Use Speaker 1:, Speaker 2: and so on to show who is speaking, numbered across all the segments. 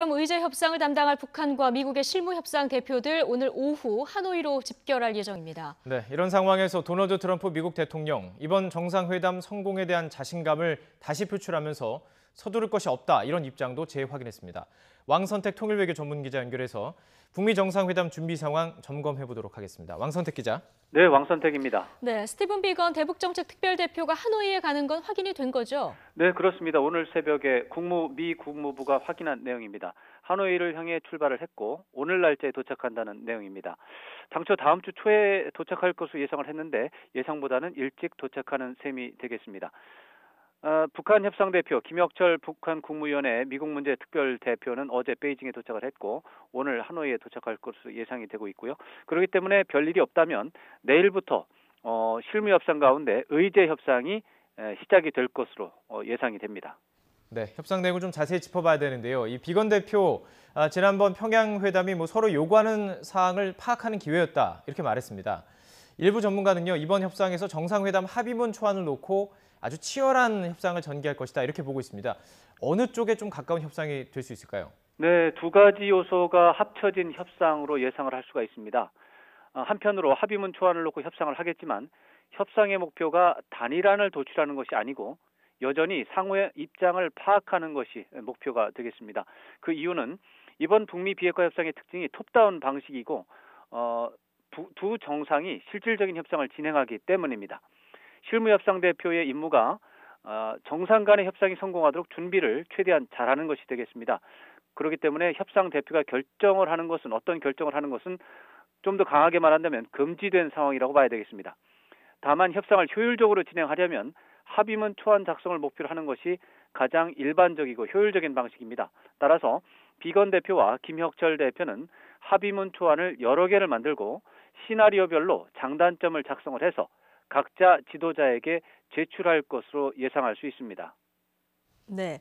Speaker 1: 의제 협상을 담당할 북한과 미국의 실무협상 대표들 오늘 오후 하노이로 집결할 예정입니다.
Speaker 2: 네, 이런 상황에서 도널드 트럼프 미국 대통령 이번 정상회담 성공에 대한 자신감을 다시 표출하면서 서두를 것이 없다 이런 입장도 재확인했습니다. 왕선택 통일외교 전문기자 연결해서 북미 정상회담 준비 상황 점검해 보도록 하겠습니다. 왕선택 기자.
Speaker 3: 네, 왕선택입니다.
Speaker 1: 네, 스티븐 비건 대북정책특별대표가 하노이에 가는 건 확인이 된 거죠?
Speaker 3: 네, 그렇습니다. 오늘 새벽에 미 국무부가 확인한 내용입니다. 하노이를 향해 출발을 했고 오늘 날짜에 도착한다는 내용입니다. 당초 다음 주 초에 도착할 것으로 예상을 했는데 예상보다는 일찍 도착하는 셈이 되겠습니다. 북한 협상대표 김혁철 북한 국무위원회 미국 문제 특별대표는 어제 베이징에 도착을 했고 오늘 하노이에 도착할 것으로 예상이 되고 있고요. 그렇기 때문에 별일이 없다면 내일부터 실무 협상 가운데 의제 협상이 시작이 될 것으로 예상이 됩니다.
Speaker 2: 네, 협상 내용을 좀 자세히 짚어봐야 되는데요. 이 비건 대표 지난번 평양 회담이 서로 요구하는 사항을 파악하는 기회였다 이렇게 말했습니다. 일부 전문가는요, 이번 협상에서 정상회담 합의문 초안을 놓고 아주 치열한 협상을 전개할 것이다 이렇게 보고 있습니다. 어느 쪽에 좀 가까운 협상이 될 수 있을까요?
Speaker 3: 네, 두 가지 요소가 합쳐진 협상으로 예상을 할 수가 있습니다. 한편으로 합의문 초안을 놓고 협상을 하겠지만 협상의 목표가 단일안을 도출하는 것이 아니고 여전히 상호의 입장을 파악하는 것이 목표가 되겠습니다. 그 이유는 이번 북미 비핵화 협상의 특징이 톱다운 방식이고 두 정상이 실질적인 협상을 진행하기 때문입니다. 실무협상 대표의 임무가 정상 간의 협상이 성공하도록 준비를 최대한 잘하는 것이 되겠습니다. 그렇기 때문에 협상 대표가 어떤 결정을 하는 것은 좀 더 강하게 말한다면 금지된 상황이라고 봐야 되겠습니다. 다만 협상을 효율적으로 진행하려면 합의문 초안 작성을 목표로 하는 것이 가장 일반적이고 효율적인 방식입니다. 따라서 비건 대표와 김혁철 대표는 합의문 초안을 여러 개를 만들고 시나리오별로 장단점을 작성을 해서 각자 지도자에게 제출할 것으로 예상할 수 있습니다.
Speaker 1: 네.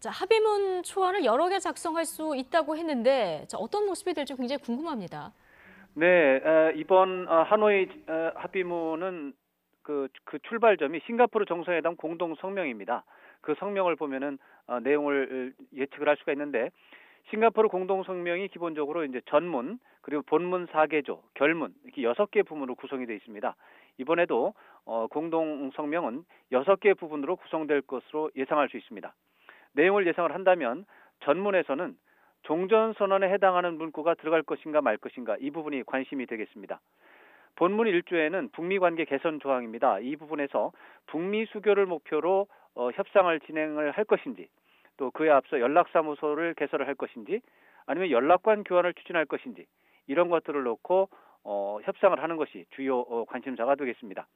Speaker 1: 자, 합의문 초안을 여러 개 작성할 수 있다고 했는데 어떤 모습이 될지 굉장히 궁금합니다.
Speaker 3: 네, 이번 하노이 합의문은 그 출발점이 싱가포르 정상회담 공동 성명입니다. 그 성명을 보면은 내용을 예측을 할 수가 있는데 싱가포르 공동 성명이 기본적으로 이제 전문 그리고 본문 4개조, 결문 이렇게 6개 부분으로 구성이 되어 있습니다. 이번에도 공동 성명은 6개 부분으로 구성될 것으로 예상할 수 있습니다. 내용을 예상을 한다면 전문에서는 종전선언에 해당하는 문구가 들어갈 것인가 말 것인가 이 부분이 관심이 되겠습니다. 본문 1조에는 북미 관계 개선 조항입니다. 이 부분에서 북미 수교를 목표로 협상을 진행을 할 것인지 또 그에 앞서 연락사무소를 개설을 할 것인지 아니면 연락관 교환을 추진할 것인지 이런 것들을 놓고 협상을 하는 것이 주요 관심사가 되겠습니다.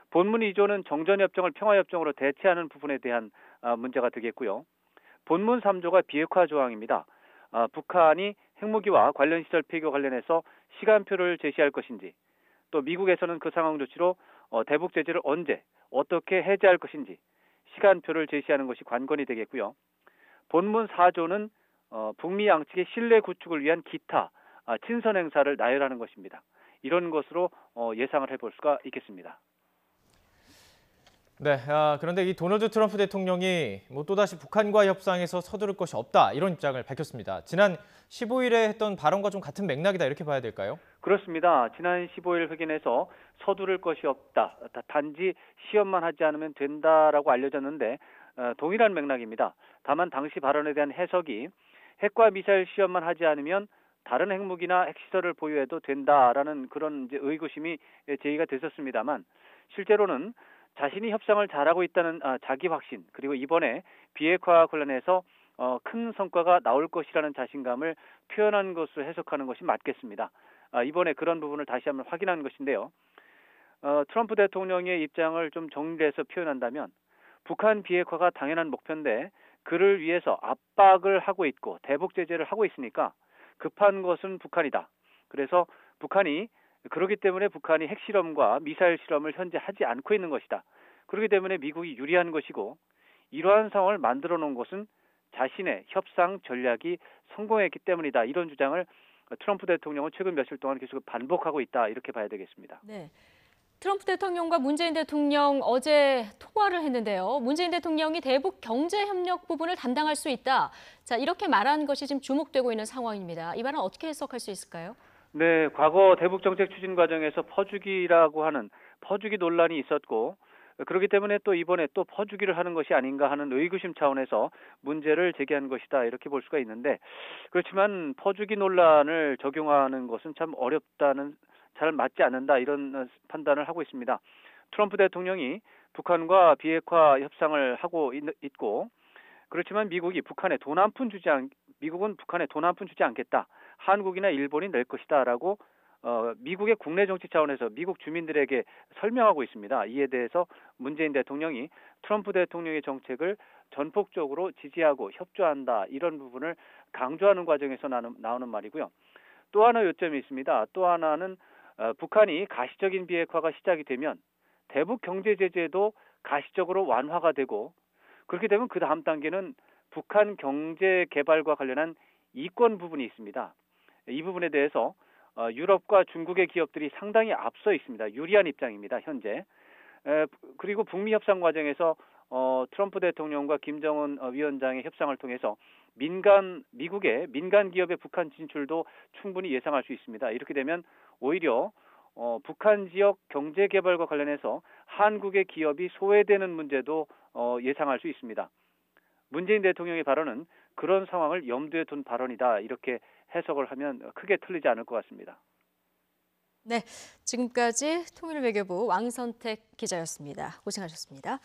Speaker 3: 본문 2조는 정전협정을 평화협정으로 대체하는 부분에 대한 문제가 되겠고요. 본문 3조가 비핵화 조항입니다. 북한이 핵무기와 관련 시설 폐기와 관련해서 시간표를 제시할 것인지 또 미국에서는 그 상황 조치로 대북 제재를 언제 어떻게 해제할 것인지 시간표를 제시하는 것이 관건이 되겠고요. 본문 4조는 북미 양측의 신뢰 구축을 위한 기타 친선 행사를 나열하는 것입니다. 이런 것으로 예상을 해볼 수가 있겠습니다.
Speaker 2: 네, 그런데 이 도널드 트럼프 대통령이 또다시 북한과 협상에서 서두를 것이 없다 이런 입장을 밝혔습니다. 지난 15일에 했던 발언과 좀 같은 맥락이다 이렇게 봐야 될까요?
Speaker 3: 그렇습니다. 지난 15일 회견에서 서두를 것이 없다. 단지 시험만 하지 않으면 된다라고 알려졌는데 동일한 맥락입니다. 다만 당시 발언에 대한 해석이 핵과 미사일 시험만 하지 않으면 다른 핵무기나 핵시설을 보유해도 된다라는 그런 이제 의구심이 제기가 됐었습니다만 실제로는 자신이 협상을 잘하고 있다는 자기 확신 그리고 이번에 비핵화 관련해서 큰 성과가 나올 것이라는 자신감을 표현한 것으로 해석하는 것이 맞겠습니다. 이번에 그런 부분을 다시 한번 확인한 것인데요. 트럼프 대통령의 입장을 좀 정리해서 표현한다면 북한 비핵화가 당연한 목표인데 그를 위해서 압박을 하고 있고 대북 제재를 하고 있으니까 급한 것은 북한이다. 그래서 그렇기 때문에 북한이 핵실험과 미사일 실험을 현재 하지 않고 있는 것이다. 그렇기 때문에 미국이 유리한 것이고 이러한 상황을 만들어 놓은 것은 자신의 협상 전략이 성공했기 때문이다. 이런 주장을 트럼프 대통령은 최근 며칠 동안 계속 반복하고 있다. 이렇게 봐야 되겠습니다.
Speaker 1: 네. 트럼프 대통령과 문재인 대통령 어제 통화를 했는데요. 문재인 대통령이 대북 경제 협력 부분을 담당할 수 있다. 자, 이렇게 말한 것이 지금 주목되고 있는 상황입니다. 이 말은 어떻게 해석할 수 있을까요?
Speaker 3: 네, 과거 대북 정책 추진 과정에서 퍼주기라고 하는 퍼주기 논란이 있었고 그렇기 때문에 또 이번에 또 퍼주기를 하는 것이 아닌가 하는 의구심 차원에서 문제를 제기한 것이다 이렇게 볼 수가 있는데 그렇지만 퍼주기 논란을 적용하는 것은 참 어렵다는 잘 맞지 않는다 이런 판단을 하고 있습니다. 트럼프 대통령이 북한과 비핵화 협상을 하고 있고 그렇지만 미국은 북한에 돈 한 푼 주지 않겠다. 한국이나 일본이 낼 것이다라고 미국의 국내 정치 차원에서 미국 주민들에게 설명하고 있습니다. 이에 대해서 문재인 대통령이 트럼프 대통령의 정책을 전폭적으로 지지하고 협조한다. 이런 부분을 강조하는 과정에서 나오는 말이고요. 또 하나 요점이 있습니다. 또 하나는 북한이 가시적인 비핵화가 시작이 되면 대북 경제 제재도 가시적으로 완화가 되고 그렇게 되면 그 다음 단계는 북한 경제 개발과 관련한 이권 부분이 있습니다. 이 부분에 대해서 유럽과 중국의 기업들이 상당히 앞서 있습니다. 유리한 입장입니다. 현재. 그리고 북미 협상 과정에서 트럼프 대통령과 김정은 위원장의 협상을 통해서 미국의 민간 기업의 북한 진출도 충분히 예상할 수 있습니다. 이렇게 되면 오히려 북한 지역 경제 개발과 관련해서 한국의 기업이 소외되는 문제도 예상할 수 있습니다. 문재인 대통령의 발언은 그런 상황을 염두에 둔 발언이다. 이렇게 해석을 하면 크게 틀리지 않을 것 같습니다.
Speaker 1: 네, 지금까지 통일외교부 왕선택 기자였습니다. 고생하셨습니다.